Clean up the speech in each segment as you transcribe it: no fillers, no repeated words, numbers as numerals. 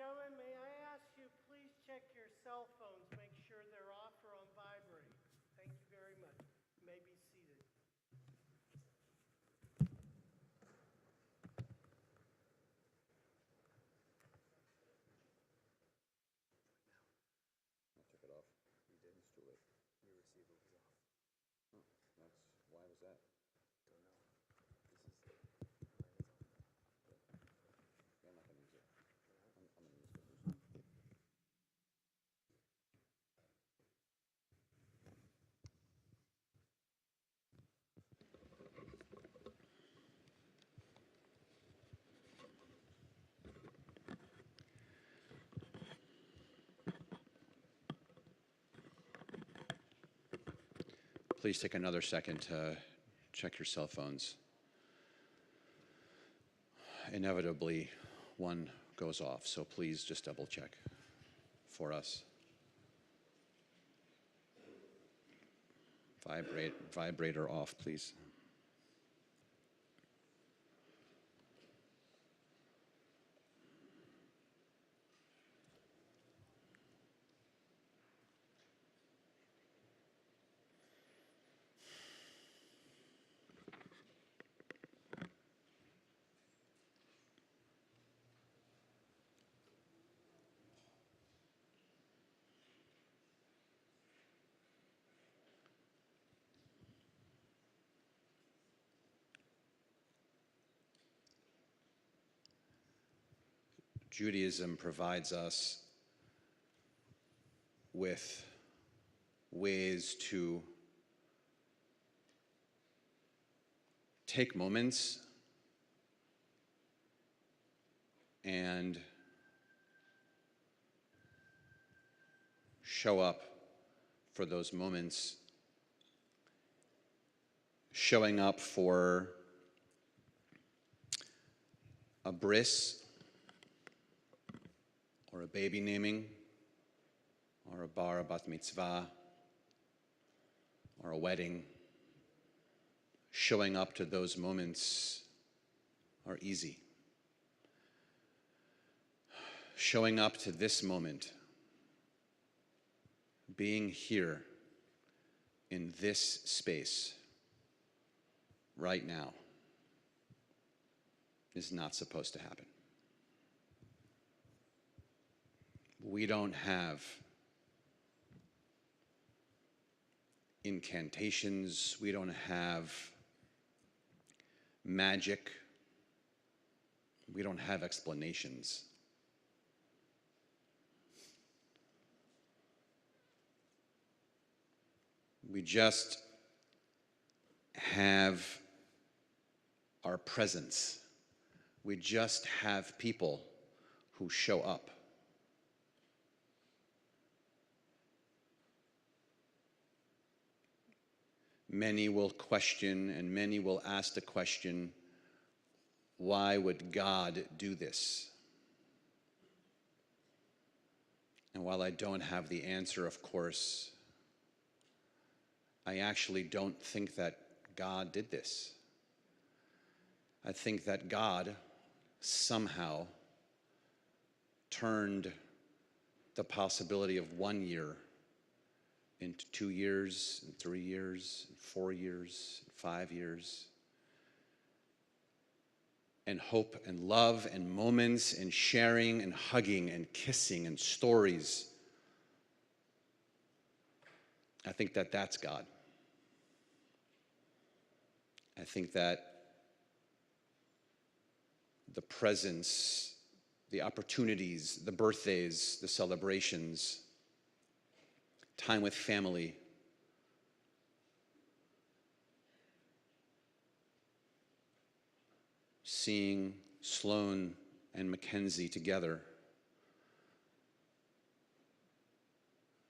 gentlemen, may I ask you please check your cell phones, make sure they're off or on vibrate. Thank you very much. You may be seated. I took it off. You did? It's too late. Your receiver was off. Oh, why was that? Don't know. This is Yeah, I'm not gonna use it. I'm gonna use it. Please take another second to check your cell phones. Inevitably, one goes off, so please just double check for us. Vibrator off, please. Judaism provides us with ways to take moments and show up for those moments, showing up for a bris, or a baby naming, or a bar bat mitzvah, or a wedding. Showing up to those moments are easy. Showing up to this moment, being here in this space right now, is not supposed to happen. We don't have incantations, we don't have magic, we don't have explanations. We just have our presence. We just have people who show up. Many will question and many will ask the question, why would God do this? And while I don't have the answer, of course, I actually don't think that God did this. I think that God somehow turned the possibility of 1 year into 2 years, and 3 years, and 4 years, and 5 years. And hope and love and moments and sharing and hugging and kissing and stories. I think that that's God. I think that the presence, the opportunities, the birthdays, the celebrations, time with family, seeing Sloane and Mackenzie together,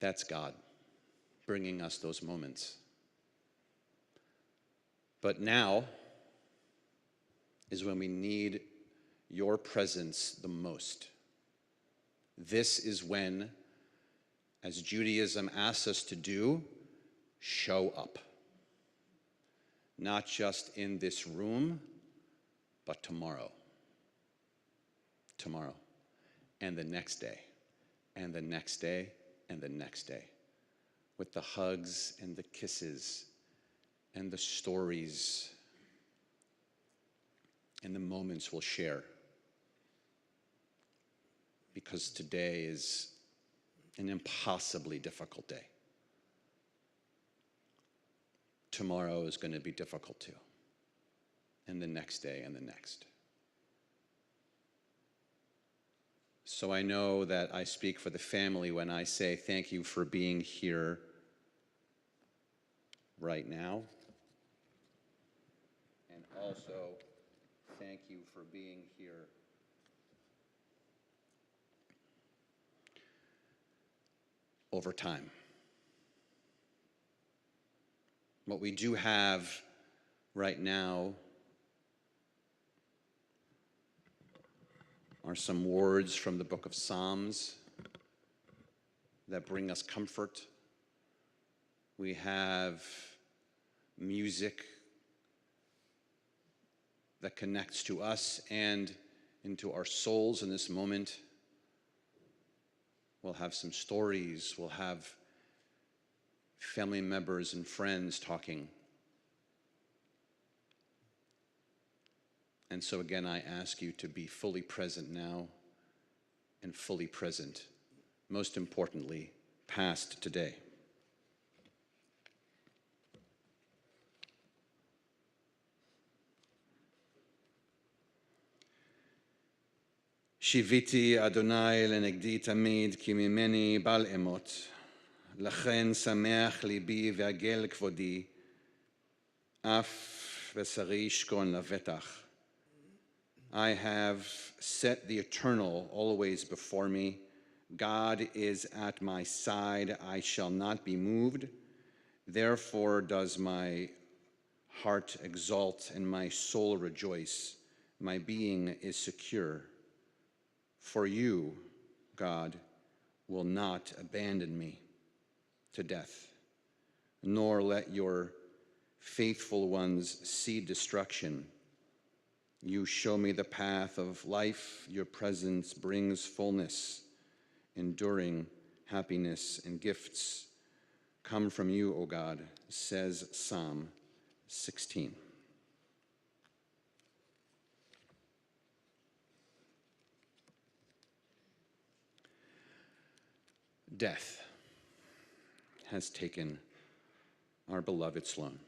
that's God bringing us those moments. But now is when we need your presence the most. This is when, as Judaism asks us to do, show up. Not just in this room, but tomorrow. Tomorrow. and the next day, and the next day, and the next day, with the hugs and the kisses and the stories and the moments we'll share. Because today is an impossibly difficult day. Tomorrow is going to be difficult too, and the next day and the next. So I know that I speak for the family when I say thank you for being here right now. And also, thank you for being here over time. What we do have right now are some words from the book of Psalms that bring us comfort. We have music that connects to us and into our souls in this moment. We'll have some stories. We'll have family members and friends talking. And so again, I ask you to be fully present now and fully present, most importantly, past today. שיוויתי אדוני לנגדי תמיד, כי ממני בל אמות. לכן שמח ליבי ועגל כבודי, אף בשרי ישכון לבטח. I have set the eternal always before me. God is at my side. I shall not be moved. Therefore does my heart exult and my soul rejoice. My being is secure. For you, God, will not abandon me to death, nor let your faithful ones see destruction. You show me the path of life. Your presence brings fullness, enduring happiness and gifts come from you, O God, says Psalm 16. Death has taken our beloved Sloane.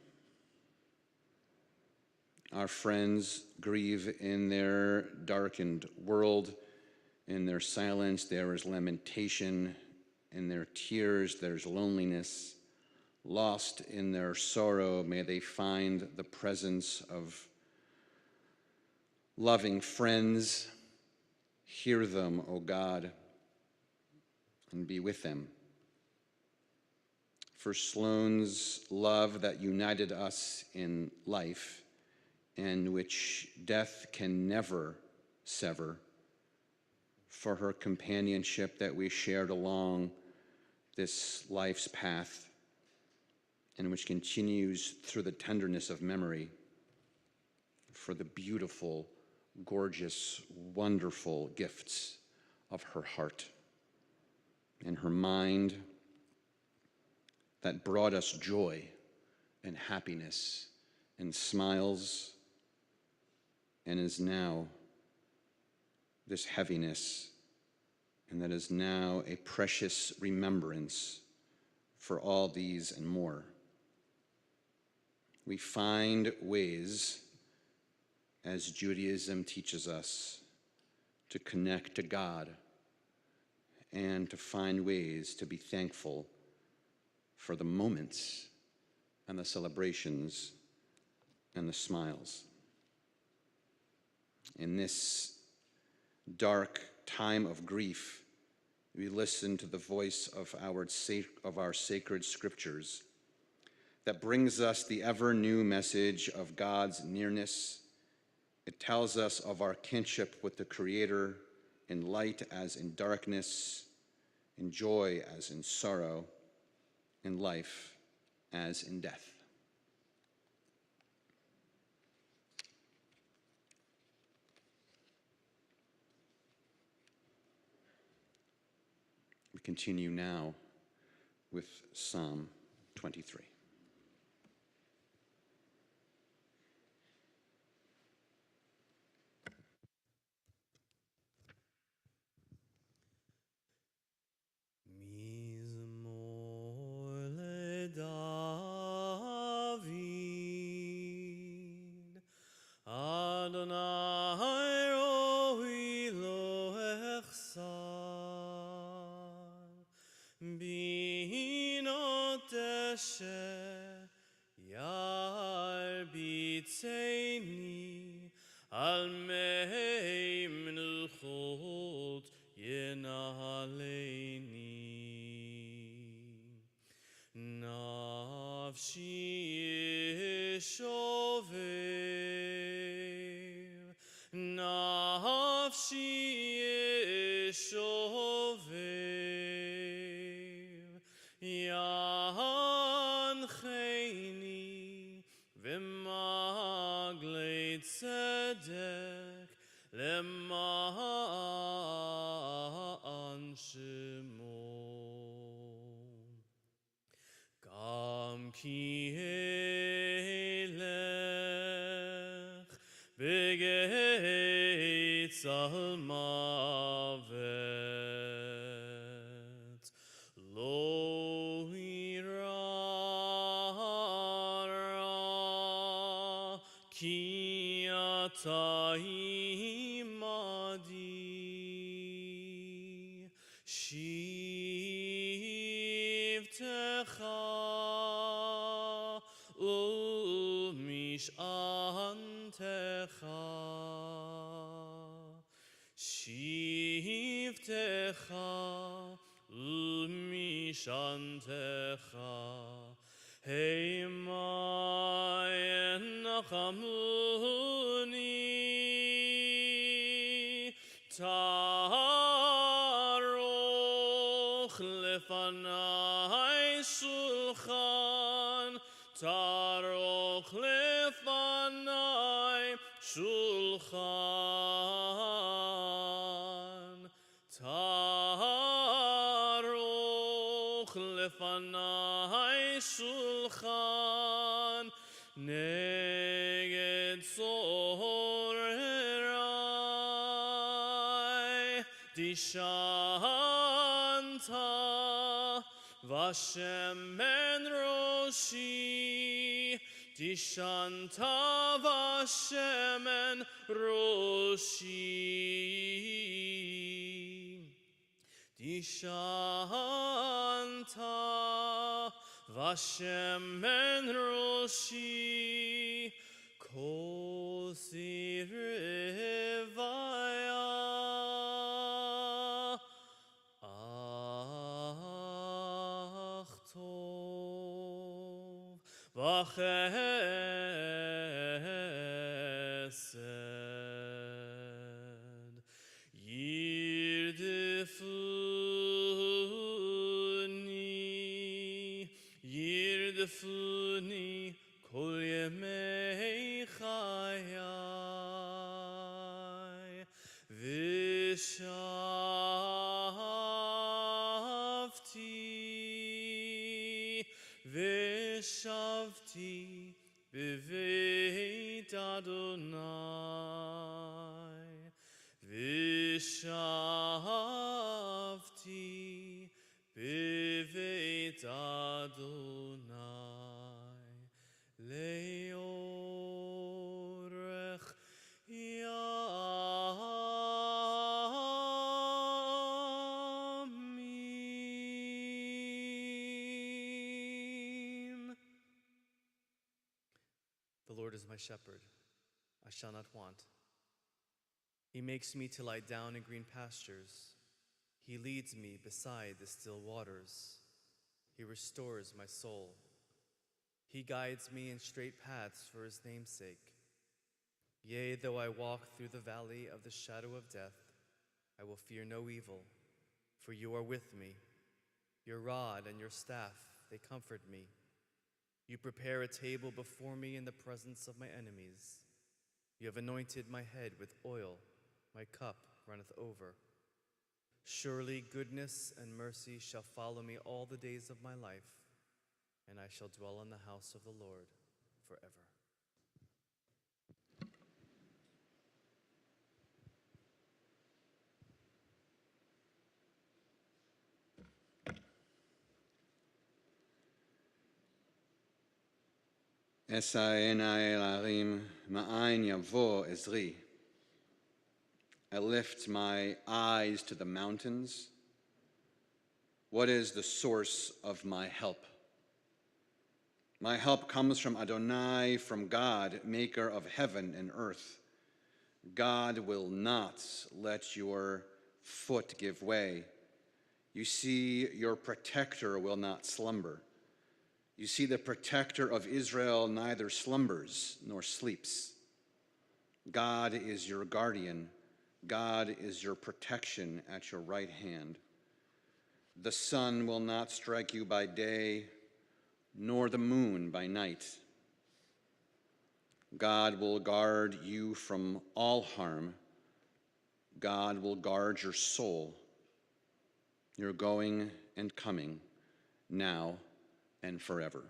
Our friends grieve in their darkened world. In their silence, there is lamentation. In their tears, there's loneliness. Lost in their sorrow, may they find the presence of loving friends. Hear them, O God, and be with them. For Sloane's love that united us in life, and which death can never sever, for her companionship that we shared along this life's path, and which continues through the tenderness of memory, for the beautiful, gorgeous, wonderful gifts of her heart and her mind that brought us joy and happiness and smiles, and is now this heaviness, and that is now a precious remembrance for all these and more. We find ways, as Judaism teaches us, to connect to God and to find ways to be thankful for the moments and the celebrations and the smiles. In this dark time of grief, we listen to the voice of our sacred scriptures that brings us the ever-new message of God's nearness. It tells us of our kinship with the Creator, in light as in darkness, in joy as in sorrow, in life as in death. continue now with Psalm 23. Mizmor leDavid, Adonai roi lo echsar, binot esher yarbitzeini, al mei menuchot yenaleini. Nafshi yeshover, nafshi yeshover, yancheni v'maglei tzedek lema'an shemo. Gam ki elech begeitz al mavet, lo irara ki ata imadi, shivtecha umishantecha, shivtecha umishantecha, heima enachamuni, taroch lefanai shulchan, taroch lefanai shulchan, taroch lefanai shulchan, neged zorerai, dishanta vashemen roshi, dishanta vashemen roshi, dishanta vashemen roshi, kosi revaya, ach tov v'chesed, yirdefuni kol yemei chayai, v'shavti b'veit Adonai, v'shavti b'veit Adonai, leorech yamim. The Lord is my shepherd, I shall not want. He makes me to lie down in green pastures. He leads me beside the still waters. He restores my soul. He guides me in straight paths for his name's sake. Yea, though I walk through the valley of the shadow of death, I will fear no evil, for you are with me. Your rod and your staff, they comfort me. You prepare a table before me in the presence of my enemies. You have anointed my head with oil, my cup runneth over. Surely goodness and mercy shall follow me all the days of my life, and I shall dwell in the house of the Lord forever. אשא עיני אל ההרים, מאין יבוא עזרי. I lift my eyes to the mountains. What is the source of my help? My help comes from Adonai, from God, maker of heaven and earth. God will not let your foot give way. You see, your protector will not slumber. You see, the protector of Israel neither slumbers nor sleeps. God is your guardian. God is your protection at your right hand. The sun will not strike you by day, nor the moon by night. God will guard you from all harm. God will guard your soul, your going and coming, now and forever.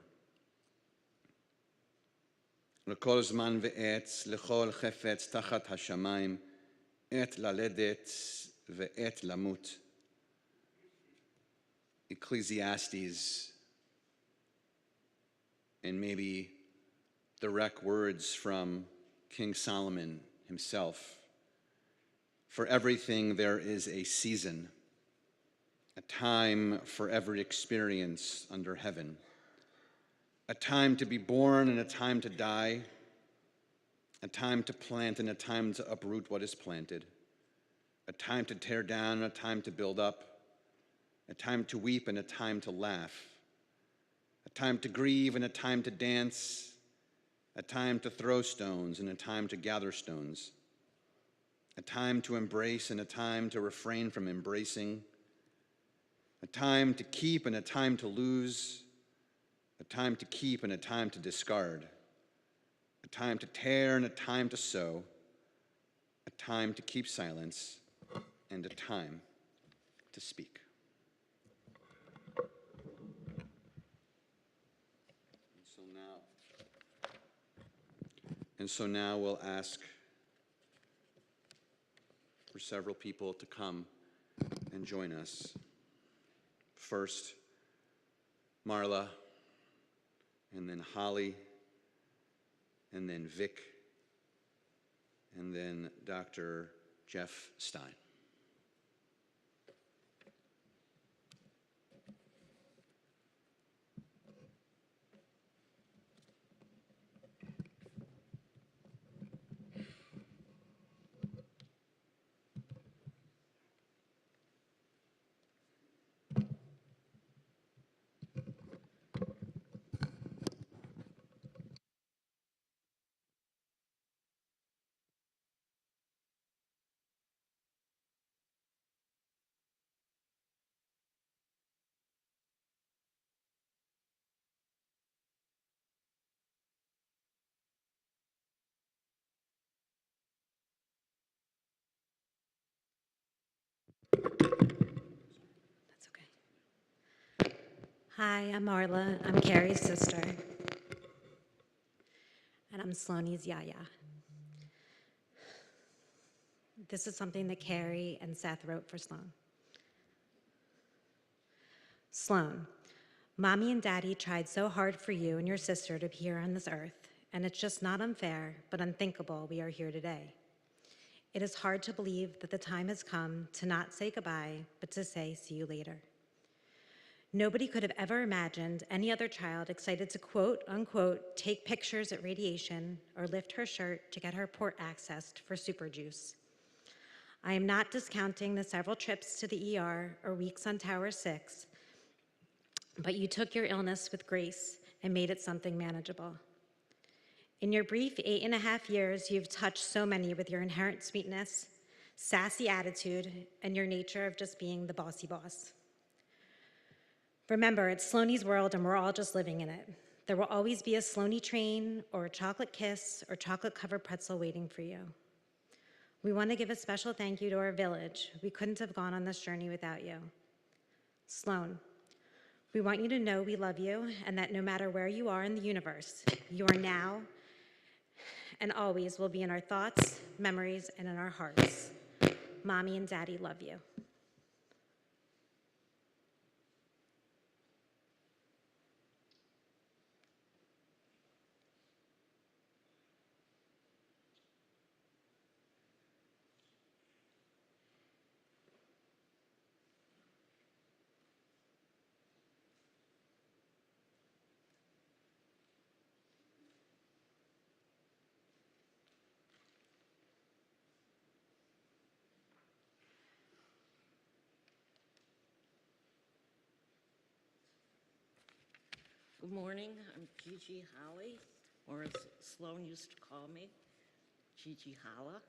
לכל זמן ועת, לכל חפץ תחת השמיים, עת ללדת ועת למות. Ecclesiastes, and maybe direct words from King Solomon himself. For everything there is a season, a time for every experience under heaven, a time to be born and a time to die, a time to plant and a time to uproot what is planted, a time to tear down and a time to build up, a time to weep and a time to laugh, a time to grieve and a time to dance, a time to throw stones and a time to gather stones, a time to embrace and a time to refrain from embracing, a time to keep and a time to lose, a time to keep and a time to discard, a time to tear and a time to sow, a time to keep silence, and a time to speak. And so now we'll ask for several people to come and join us. First, Marla, and then Holly, and then Vic, and then Dr. Jeff Stein. That's okay. Hi, I'm Marla. I'm Carrie's sister. And I'm Sloane's Yaya. This is something that Carrie and Seth wrote for Sloane. Sloane, Mommy and Daddy tried so hard for you and your sister to be here on this earth, and it's just not unfair, but unthinkable we are here today. It is hard to believe that the time has come to not say goodbye, but to say see you later. Nobody could have ever imagined any other child excited to quote, unquote, take pictures at radiation or lift her shirt to get her port accessed for super juice. I am not discounting the several trips to the ER or weeks on Tower 6, but you took your illness with grace and made it something manageable. In your brief 8.5 years, you've touched so many with your inherent sweetness, sassy attitude, and your nature of just being the bossy boss. Remember, it's Sloane's world and we're all just living in it. There will always be a Sloane train or a chocolate kiss or chocolate-covered pretzel waiting for you. We want to give a special thank you to our village. We couldn't have gone on this journey without you. Sloane, we want you to know we love you and that no matter where you are in the universe, you are now and always will be in our thoughts, memories, and in our hearts. Mommy and Daddy love you. Good morning, I'm Gigi Holly, or as Sloane used to call me, Gigi Holla.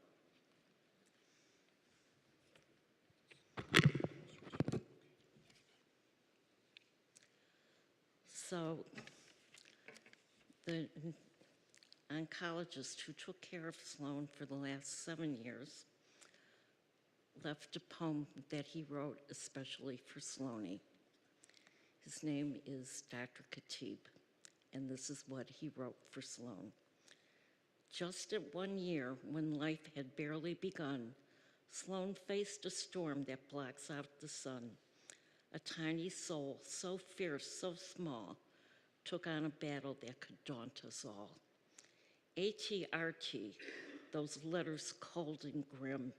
So, the oncologist who took care of Sloane for the last 7 years left a poem that he wrote especially for Sloane. His name is Dr. Khatib, and this is what he wrote for Sloane. Just at 1 year, when life had barely begun, Sloane faced a storm that blocks out the sun. A tiny soul, so fierce, so small, took on a battle that could daunt us all. ATRT, those letters cold and grim,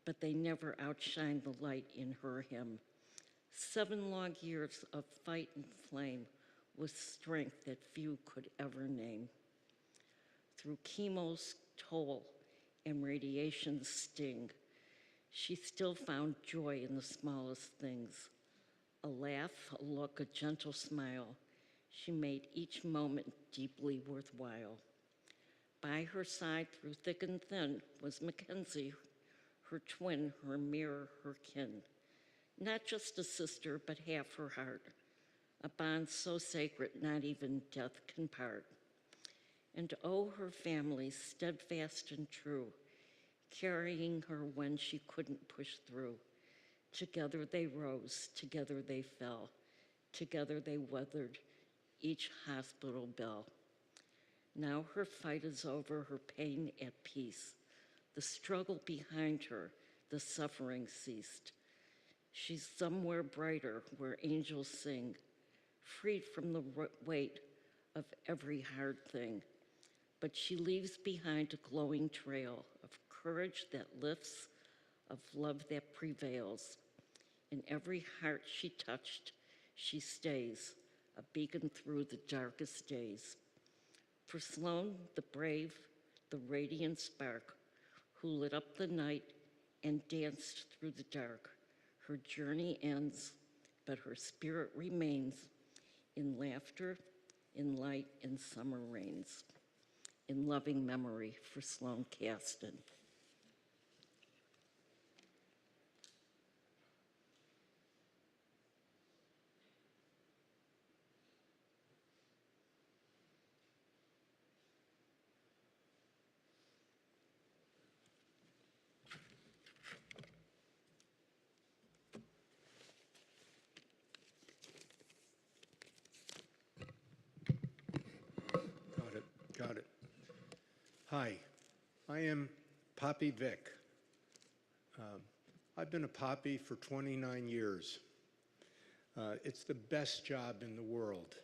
but they never outshine the light in her hymn. 7 long years of fight and flame with strength that few could ever name. Through chemo's toll and radiation's sting, she still found joy in the smallest things. A laugh, a look, a gentle smile, she made each moment deeply worthwhile. By her side through thick and thin was Mackenzie, her twin, her mirror, her kin. Not just a sister, but half her heart, a bond so sacred not even death can part. And oh, her family, steadfast and true, carrying her when she couldn't push through. Together they rose, together they fell, together they weathered each hospital bell. Now her fight is over, her pain at peace. The struggle behind her, the suffering ceased. She's somewhere brighter where angels sing, freed from the weight of every hard thing. But she leaves behind a glowing trail of courage that lifts, of love that prevails. In every heart she touched, she stays, a beacon through the darkest days. For Sloane, the brave, the radiant spark, who lit up the night and danced through the dark. Her journey ends, but her spirit remains in laughter, in light, in summer rains. In loving memory for Sloane Caston. Got it. Hi, I am Poppy Vick. I've been a Poppy for 29 years. It's the best job in the world.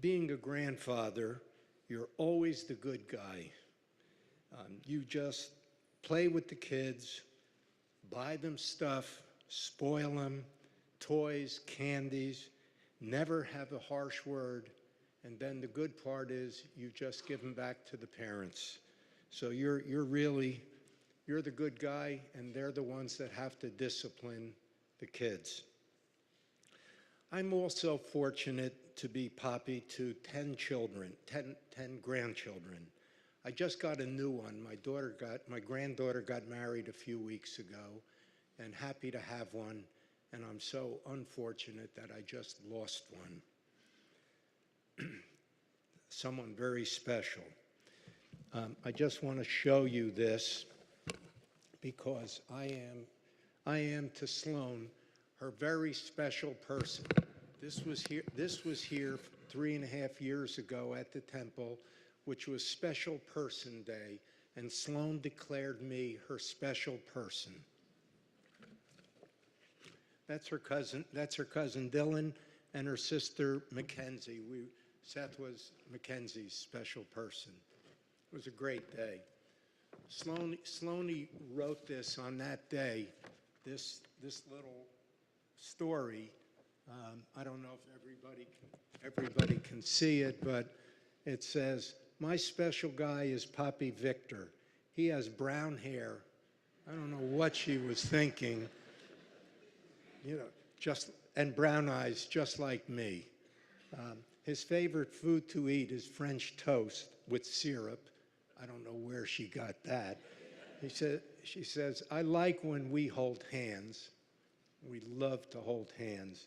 Being a grandfather, you're always the good guy. You just play with the kids, buy them stuff, spoil them, toys, candies, never have a harsh word. And then the good part is you just give them back to the parents. So you're the good guy, and they're the ones that have to discipline the kids. I'm also fortunate to be Poppy to 10 children, 10 grandchildren. I just got a new one. My granddaughter got married a few weeks ago, and happy to have one. And I'm so unfortunate that I just lost one. Someone very special. I just want to show you this. because I am to Sloane her very special person. This was here 3.5 years ago at the temple, which was Special Person Day, and Sloane declared me her special person. That's her cousin Dylan and her sister Mackenzie. Seth was Mackenzie's special person. It was a great day. Sloane wrote this on that day, this little story. I don't know if everybody can see it, but it says, "My special guy is Poppy Victor. He has brown hair." I don't know what she was thinking, and brown eyes, just like me. His favorite food to eat is French toast with syrup. I don't know where she got that. She says, "I like when we hold hands. We love to hold hands."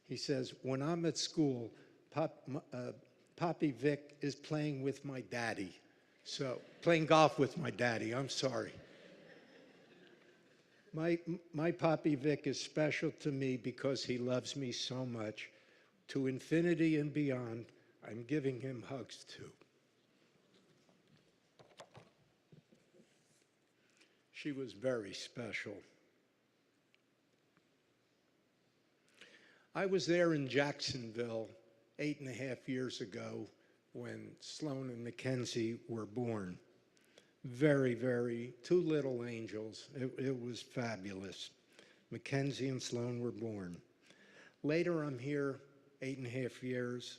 He says, "When I'm at school, Poppy Vic is playing with my daddy." So, playing golf with my daddy, I'm sorry. My Poppy Vic is special to me because he loves me so much. To infinity and beyond, I'm giving him hugs too. She was very special. I was there in Jacksonville 8.5 years ago when Sloane and Mackenzie were born. Very, two little angels. It was fabulous. Mackenzie and Sloane were born. Later, I'm here 8.5 years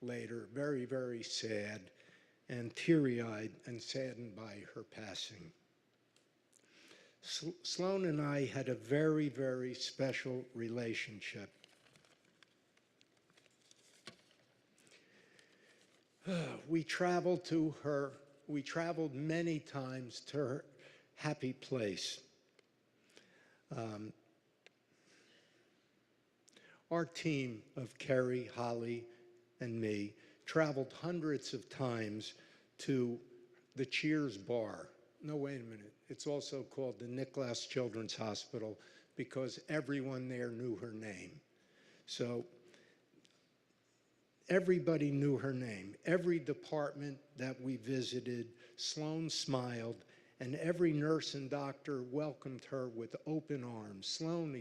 later, very sad and teary-eyed and saddened by her passing. Sloane and I had a very special relationship. We traveled many times to her happy place. Our team of Kerry, Holly, and me traveled hundreds of times to the Cheers Bar. No, wait a minute. It's also called the Nicholas Children's Hospital because everyone there knew her name. So everybody knew her name. Every department that we visited, Sloane smiled, and every nurse and doctor welcomed her with open arms. Sloane,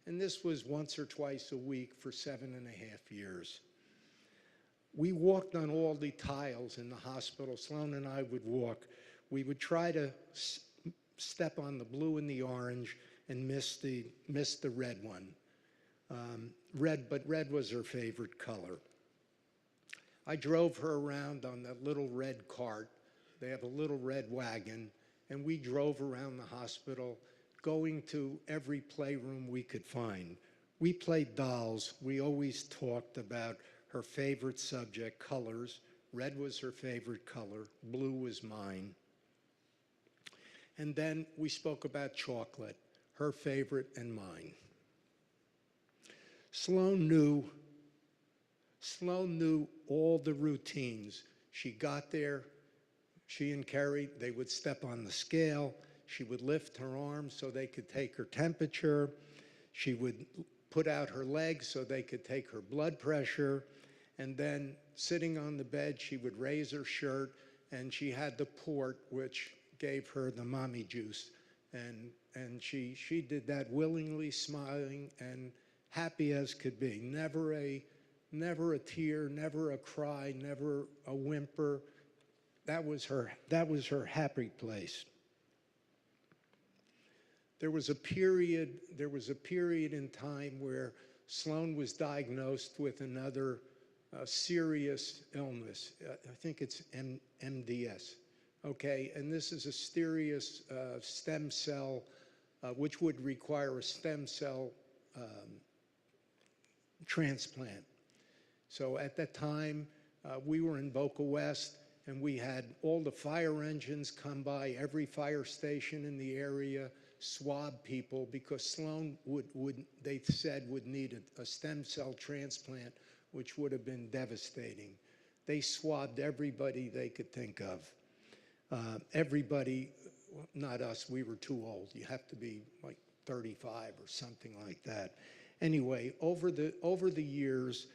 and this was once or twice a week for 7.5 years. We walked on all the tiles in the hospital. Sloane and I would walk. We would try to step on the blue and the orange and miss the red one. But red was her favorite color. I drove her around on that little red cart. They have a little red wagon, and we drove around the hospital, going to every playroom we could find. We played dolls. We always talked about her favorite subject, colors. Red was her favorite color. Blue was mine. And then we spoke about chocolate, her favorite and mine. Sloane knew all the routines. She got there, she and Kerry, they would step on the scale. She would lift her arms so they could take her temperature. She would put out her legs so they could take her blood pressure. And then sitting on the bed, she would raise her shirt, and she had the port, which gave her the mommy juice. And she did that willingly, smiling and happy as could be. Never a tear, never a cry, never a whimper. That was her happy place. There was a period in time where Sloane was diagnosed with another serious illness. I think it's MDS. Okay, and this is a serious stem cell, which would require a stem cell transplant. So at that time, we were in Boca West, and we had all the fire engines come by, every fire station in the area, swab people, because Sloane they said would need a stem cell transplant, which would have been devastating. They swabbed everybody they could think of. Everybody well, not us, we were too old. You have to be like 35 or something like that. Anyway, over the years,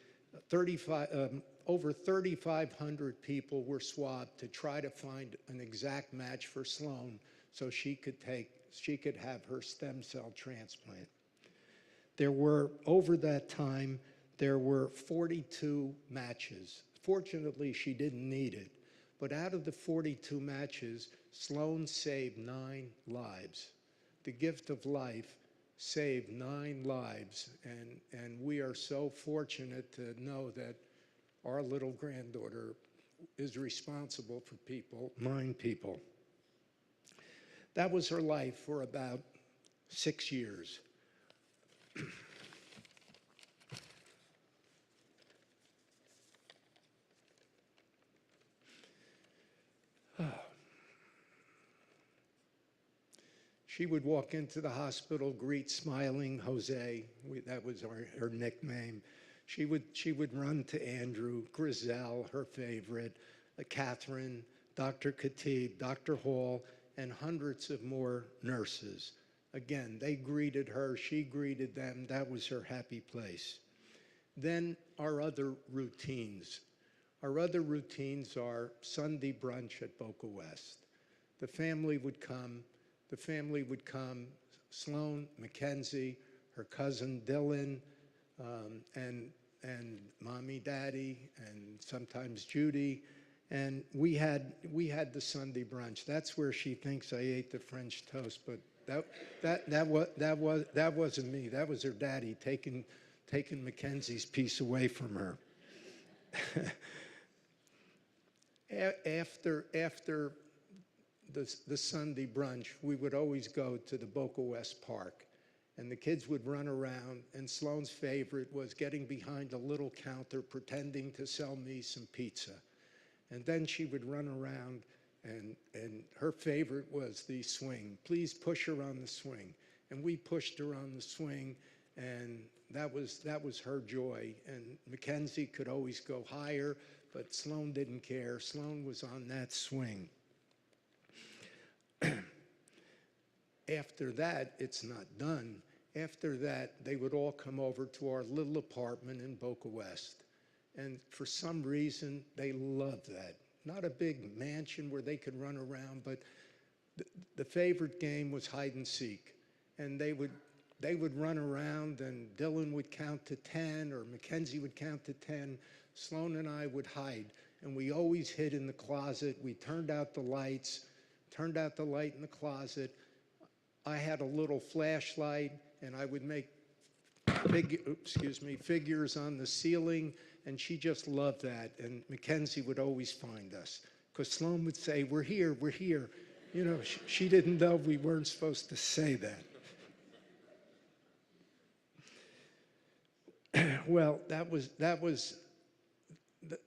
over 3,500 people were swabbed to try to find an exact match for Sloane so she could have her stem cell transplant. There were, over that time, there were 42 matches. Fortunately, she didn't need it. But out of the 42 matches, Sloane saved 9 lives. The gift of life saved 9 lives. And we are so fortunate to know that our little granddaughter is responsible for 9 people. That was her life for about 6 years. She would walk into the hospital, greet smiling Jose. That was her nickname. She would run to Andrew, Griselle, her favorite, Catherine, Dr. Khatib, Dr. Hall, and hundreds of more nurses. Again, they greeted her, she greeted them. That was her happy place. Then our other routines. Our other routines are Sunday brunch at Boca West. The family would come, Sloane, Mackenzie, her cousin Dylan, and mommy, daddy, and sometimes Judy. And we had the Sunday brunch. That's where she thinks I ate the French toast, but that wasn't me. That was her daddy taking Mackenzie's piece away from her. After the Sunday brunch, we would always go to the Boca West Park, and the kids would run around, and Sloane's favorite was getting behind a little counter pretending to sell me some pizza. And then she would run around, and her favorite was the swing. Please push her on the swing. And we pushed her on the swing, and that was her joy. And Mackenzie could always go higher, but Sloane didn't care. Sloane was on that swing. After that, it's not done. After that, they would all come over to our little apartment in Boca West. And for some reason, they loved that. Not a big mansion where they could run around, but the favorite game was hide and seek. And they would run around, and Dylan would count to 10, or Mackenzie would count to 10. Sloane and I would hide, and we always hid in the closet. We turned out the lights, turned out the light in the closet. I had a little flashlight, and I would make figures on the ceiling, and she just loved that. And Mackenzie would always find us, because Sloane would say, "We're here, we're here." You know, she didn't know we weren't supposed to say that. Well,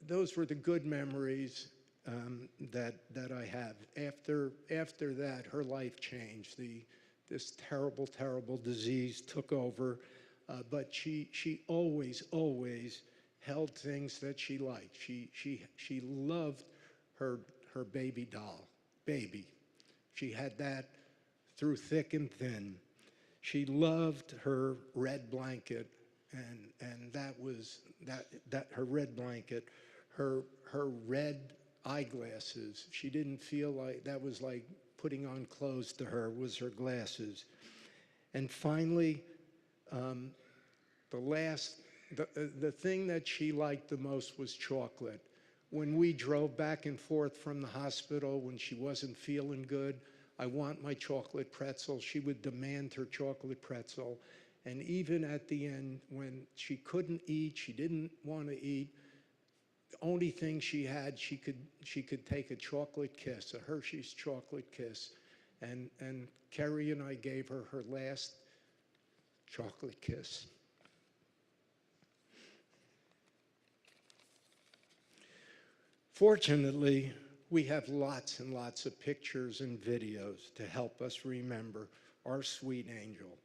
those were the good memories that I have. After that, her life changed. This terrible, terrible disease took over, but she always held things that she liked. She loved her baby doll, Baby. She had that through thick and thin. She loved her red blanket, and that was her red blanket, her red eyeglasses. She didn't feel like that was like putting on clothes to her, was her glasses. And finally, the thing that she liked the most was chocolate. When we drove back and forth from the hospital when she wasn't feeling good, "I want my chocolate pretzel." She would demand her chocolate pretzel. And even at the end, when she couldn't eat, she didn't want to eat, the only thing she had, she could take a chocolate kiss, a Hershey's chocolate kiss. And Kerry and I gave her her last chocolate kiss. Fortunately, we have lots and lots of pictures and videos to help us remember our sweet angel.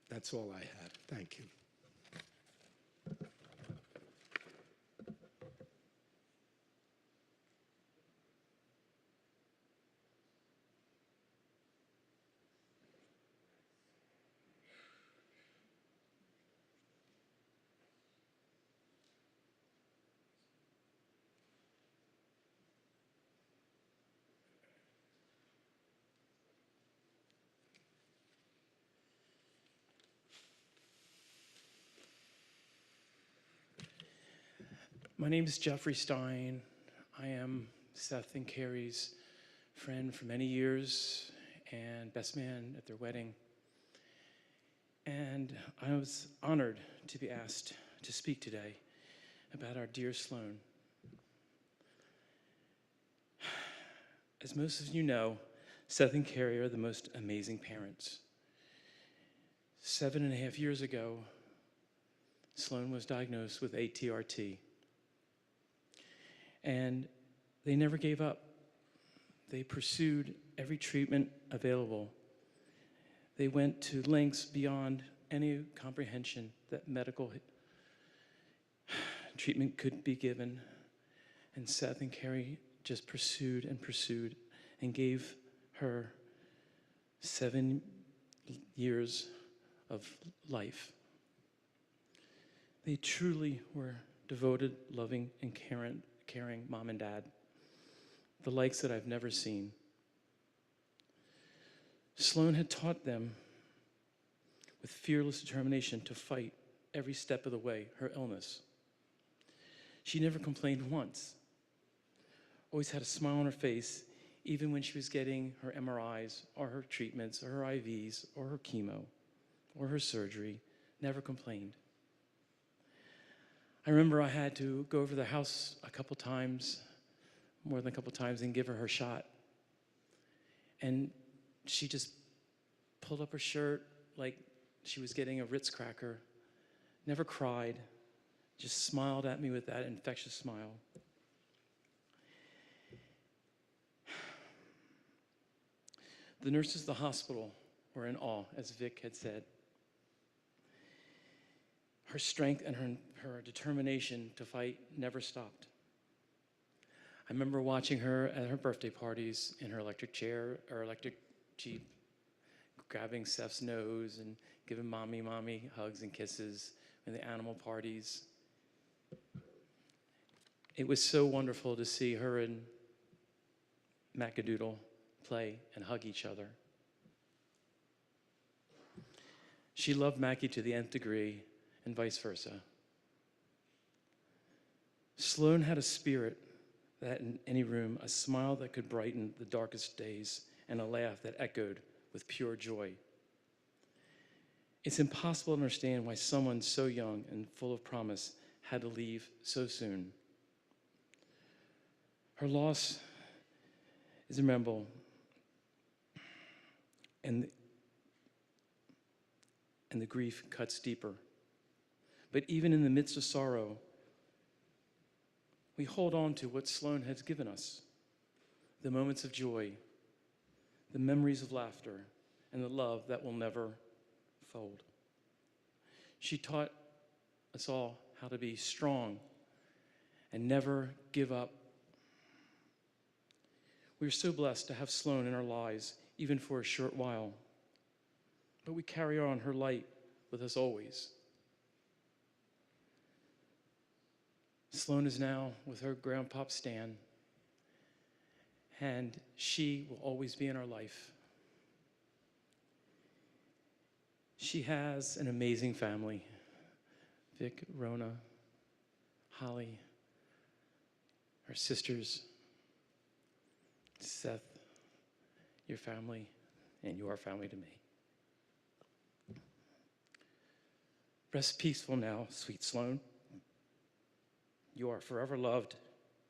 That's all I have. Thank you. My name is Jeffrey Stein. I am Seth and Carrie's friend for many years and best man at their wedding. And I was honored to be asked to speak today about our dear Sloane. As most of you know, Seth and Carrie are the most amazing parents. 7.5 years ago, Sloane was diagnosed with ATRT. And they never gave up. They pursued every treatment available. They went to lengths beyond any comprehension that medical treatment could be given. And Seth and Carrie just pursued and gave her 7 years of life. They truly were devoted, loving, and caring mom and dad, the likes that I've never seen. Sloane had taught them with fearless determination to fight every step of the way her illness. She never complained once. Always had a smile on her face, even when she was getting her MRIs or her treatments or her IVs or her chemo or her surgery, never complained. I remember I had to go over to the house a couple times, more than a couple times, and give her shot. And she just pulled up her shirt like she was getting a Ritz cracker, never cried, just smiled at me with that infectious smile. The nurses at the hospital were in awe, as Vic had said. Her strength and her determination to fight never stopped. I remember watching her at her birthday parties in her electric chair or electric Jeep, grabbing Seth's nose and giving mommy hugs and kisses in the animal parties. It was so wonderful to see her and Macadoodle play and hug each other. She loved Mackie to the nth degree, and vice versa. Sloane had a spirit that in any room, a smile that could brighten the darkest days, and a laugh that echoed with pure joy. It's impossible to understand why someone so young and full of promise had to leave so soon. Her loss is memorable, and the grief cuts deeper. But even in the midst of sorrow, we hold on to what Sloane has given us, the moments of joy, the memories of laughter, and the love that will never fold. She taught us all how to be strong and never give up. We are so blessed to have Sloane in our lives, even for a short while. But we carry on her light with us always. Sloane is now with her grandpop Stan, and she will always be in our life. She has an amazing family. Vic, Rona, Holly, her sisters, Seth, your family, and you are family to me. Rest peaceful now, sweet Sloane. You are forever loved,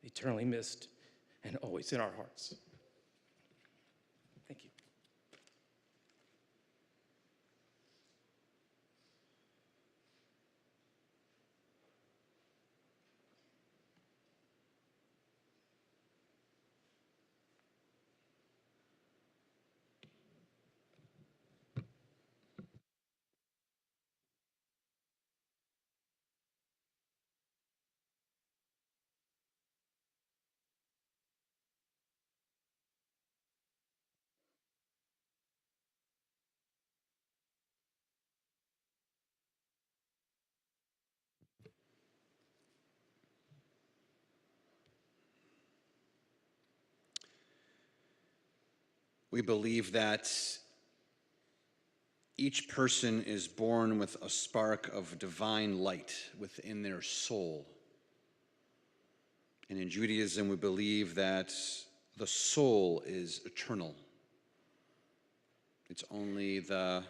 eternally missed, and always in our hearts. Thank you. We believe that each person is born with a spark of divine light within their soul. And in Judaism, we believe that the soul is eternal. It's only a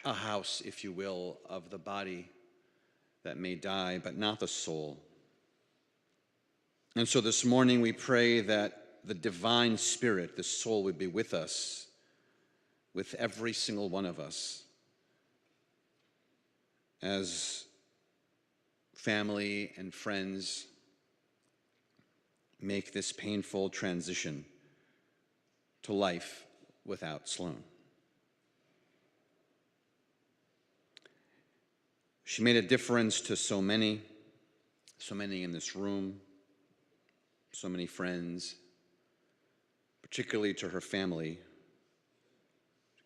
house, if you will, of the body that may die, but not the soul. And so this morning we pray that the divine spirit, the soul, would be with us, with every single one of us, as family and friends make this painful transition to life without Sloane. She made a difference to so many in this room, so many friends, particularly to her family,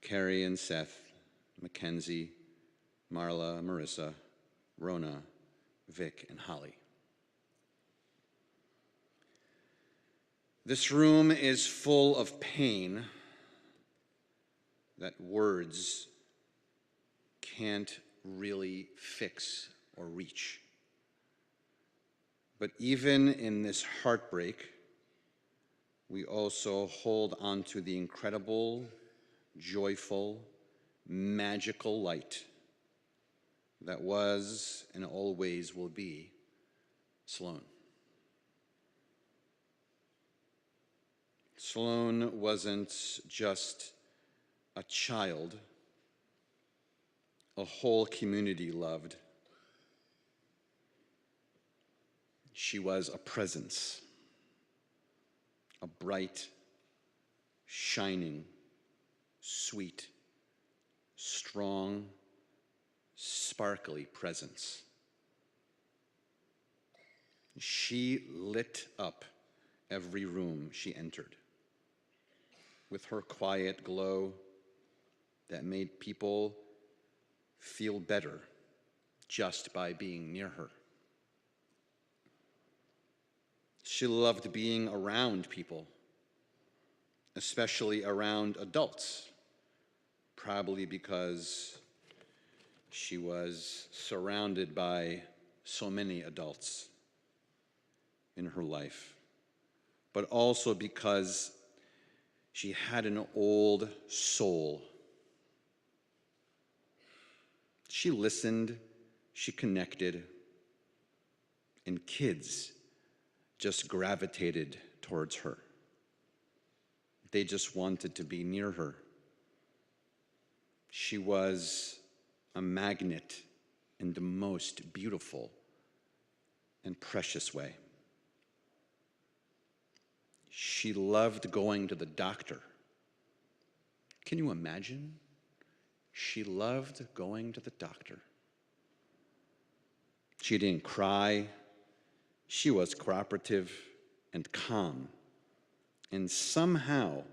Carrie and Seth, Mackenzie, Marla, Marissa, Rona, Vic, and Holly. This room is full of pain that words can't really fix or reach. But even in this heartbreak, we also hold on to the incredible, joyful, magical light that was and always will be Sloane. Sloane wasn't just a child a whole community loved. She was a presence, a bright, shining, sweet, strong, sparkly presence. She lit up every room she entered with her quiet glow that made people feel better just by being near her. She loved being around people, especially around adults, probably because she was surrounded by so many adults in her life, but also because she had an old soul. She listened, she connected, and kids just gravitated towards her. They just wanted to be near her. She was a magnet in the most beautiful and precious way. She loved going to the doctor. Can you imagine? She loved going to the doctor. She didn't cry. She was cooperative and calm, and somehow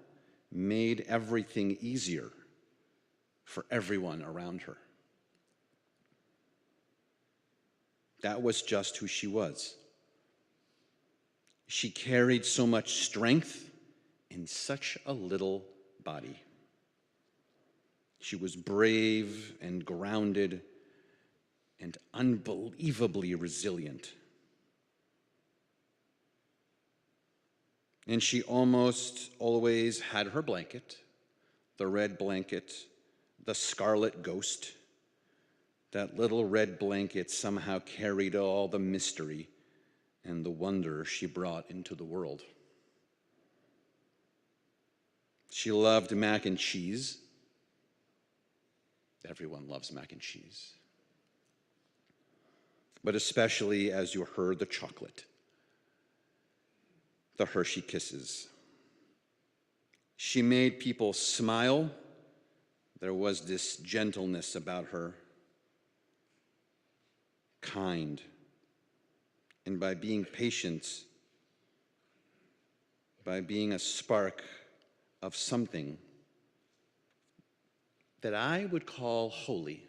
made everything easier for everyone around her. That was just who she was. She carried so much strength in such a little body. She was brave and grounded and unbelievably resilient. And she almost always had her blanket, the red blanket, the scarlet ghost. That little red blanket somehow carried all the mystery and the wonder she brought into the world. She loved mac and cheese. Everyone loves mac and cheese. But especially, as you heard, the chocolate, the Hershey Kisses. She made people smile. There was this gentleness about her, kind. And by being patient, by being a spark of something that I would call holy.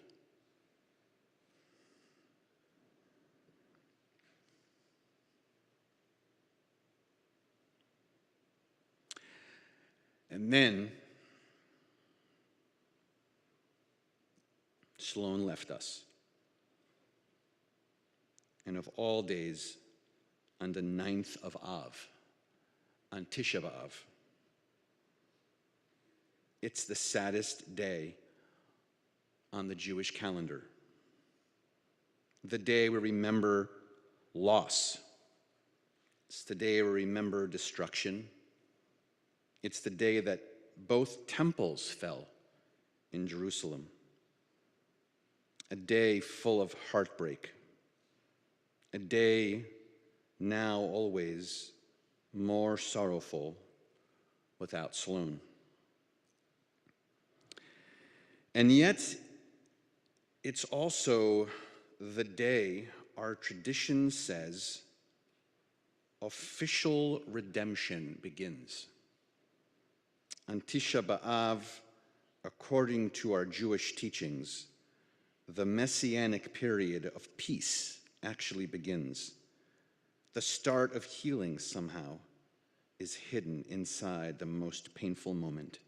And then Sloane left us. and of all days, on the 9th of Av, on Tisha B'Av. It's the saddest day on the Jewish calendar. The day we remember loss. It's the day we remember destruction. It's the day that both temples fell in Jerusalem. A day full of heartbreak. A day now always more sorrowful without Sloane. And yet, it's also the day our tradition says official redemption begins. On Tisha B'Av, according to our Jewish teachings, the messianic period of peace actually begins. The start of healing somehow is hidden inside the most painful moment.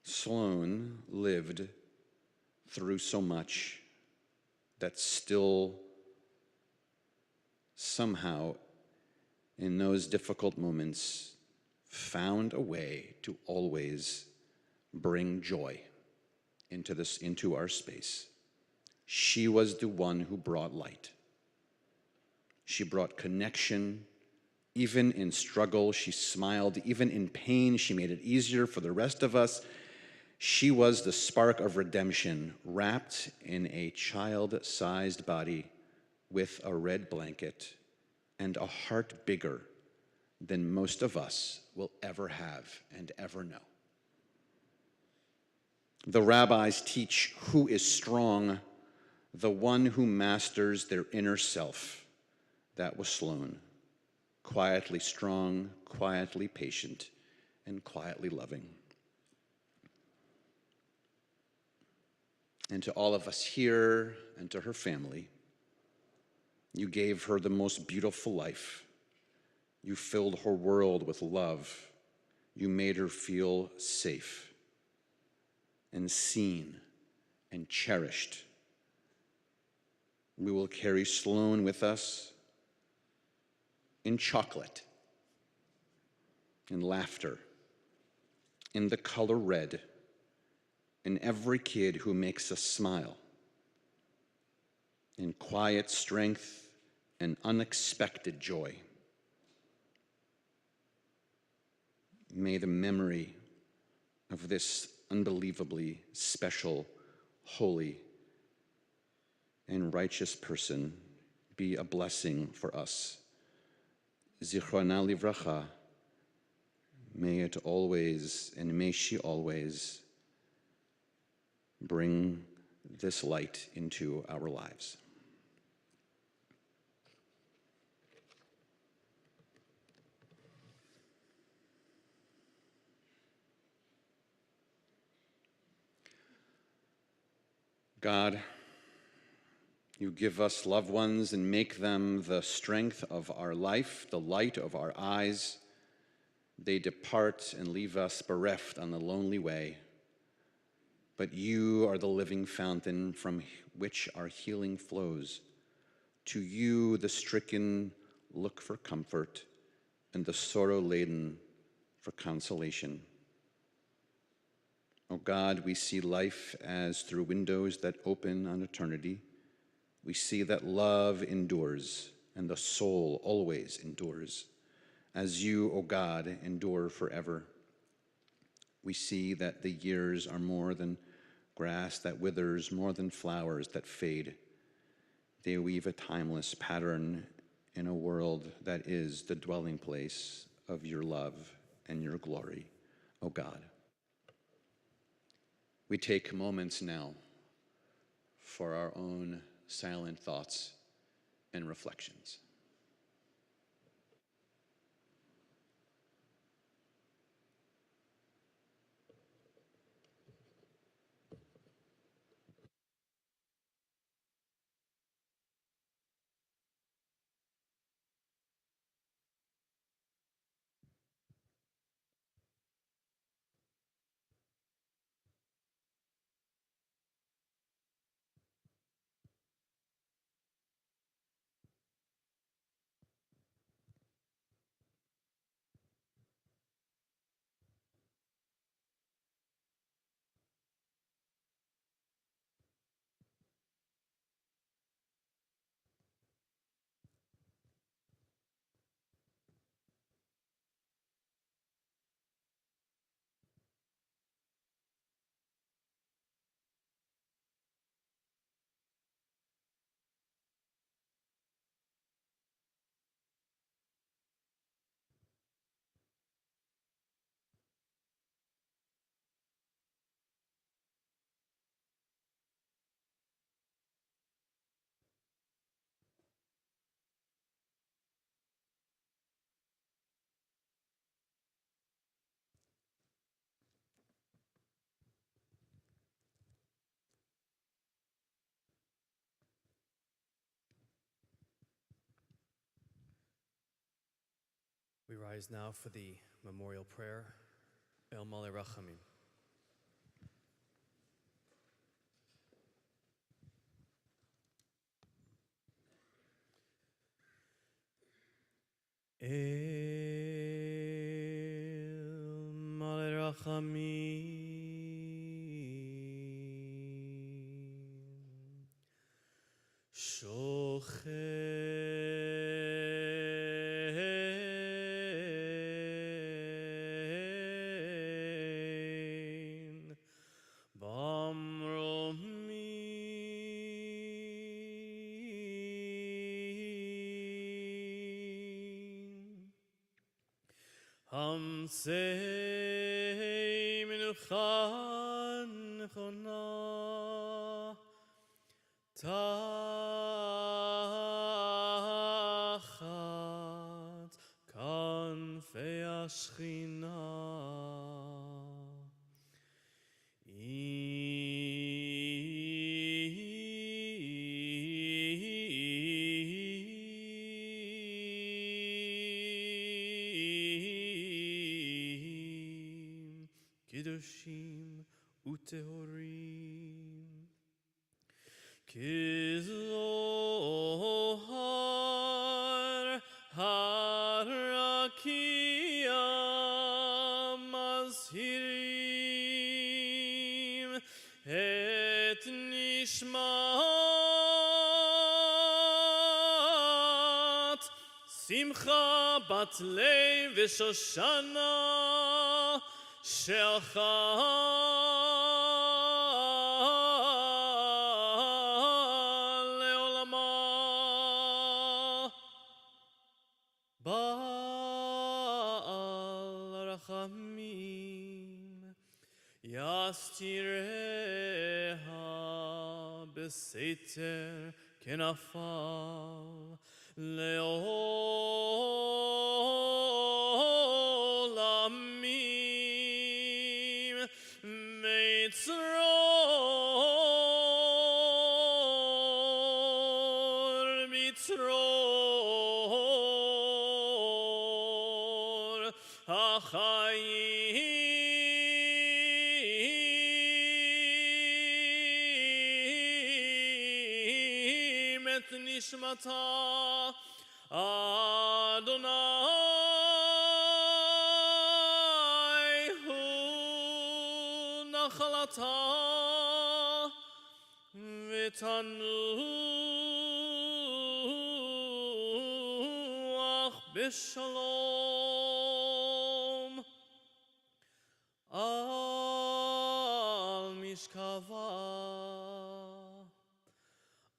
Sloane lived through so much that still somehow in those difficult moments found a way to always bring joy into our space. She was the one who brought light. She brought connection. Even in struggle, she smiled. Even in pain, she made it easier for the rest of us. She was the spark of redemption, wrapped in a child-sized body with a red blanket and a heart bigger than most of us will ever have and ever know. The rabbis teach who is strong, the one who masters their inner self. That was Sloane. Quietly strong, quietly patient, and quietly loving. And to all of us here and to her family, you gave her the most beautiful life. You filled her world with love. You made her feel safe and seen and cherished. We will carry Sloane with us in chocolate, in laughter, in the color red, in every kid who makes us smile, in quiet strength and unexpected joy. May the memory of this unbelievably special, holy, and righteous person be a blessing for us. Zichrona livracha, may it always, and may she always, bring this light into our lives. God, you give us loved ones and make them the strength of our life, the light of our eyes. They depart and leave us bereft on the lonely way. But you are the living fountain from which our healing flows. To you, the stricken look for comfort, and the sorrow-laden for consolation. Oh God, we see life as through windows that open on eternity. We see that love endures, and the soul always endures, as you, O God, endure forever. We see that the years are more than grass that withers, more than flowers that fade. They weave a timeless pattern in a world that is the dwelling place of your love and your glory, O God. We take moments now for our own silent thoughts and reflections. Rise now for the memorial prayer, El Malei Rachamim. El Malei Rachamim, Shochen Bamromin Hamsei Menuchan Chona Tachat Kanfei Ashchina Kiddushim Utehorim Kizlohar Harakia Mazhirim Et Nishmat Simcha Bat Lev Shoshana Shelcha Leolama Baal Rachamim Yastireha Beseter Kenafal Leolamim Mitzror HaChaim Et Nishmata Adonai Hu Nachalata V'tanuach b'shalom Al Mishkava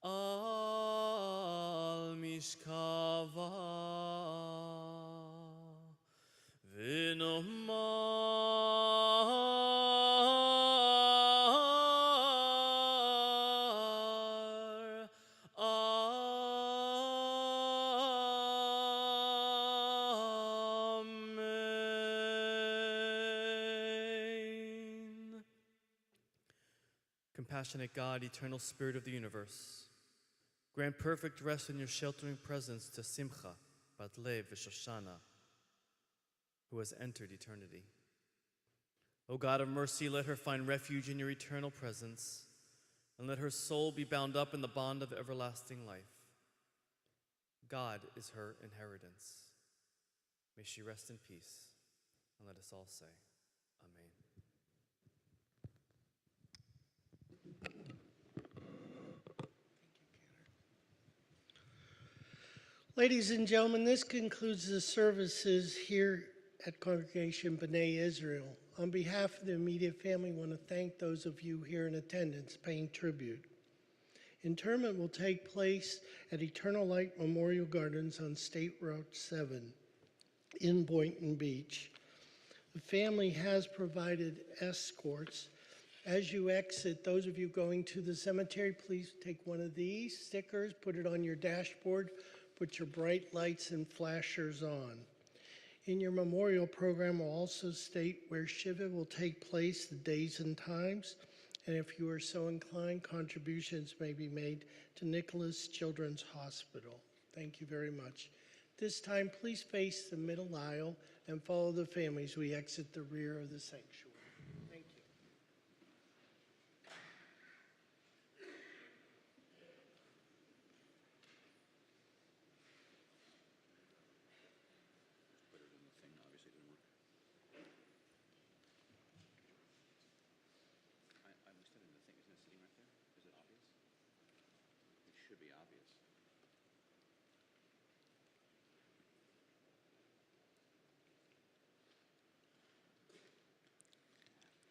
Al Mishkava V'nomar Amen. Compassionate God, eternal Spirit of the universe, grant perfect rest in your sheltering presence to Simcha, Bat Lev, Shoshana, who has entered eternity. O God of mercy, let her find refuge in your eternal presence, and let her soul be bound up in the bond of everlasting life. God is her inheritance. May she rest in peace, and let us all say, Amen. Ladies and gentlemen, this concludes the services here at Congregation B'nai Israel. On behalf of the immediate family, I want to thank those of you here in attendance paying tribute. Interment will take place at Eternal Light Memorial Gardens on State Route 7 in Boynton Beach. The family has provided escorts. As you exit, those of you going to the cemetery, please take one of these stickers, put it on your dashboard, put your bright lights and flashers on. In your memorial program will also state where Shiva will take place, the days and times, and if you are so inclined, contributions may be made to Nicholas Children's Hospital. Thank you very much. This time, please face the middle aisle and follow the family as we exit the rear of the sanctuary. Thank you.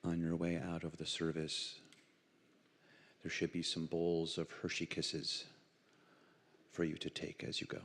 On your way out of the service, there should be some bowls of Hershey Kisses for you to take as you go.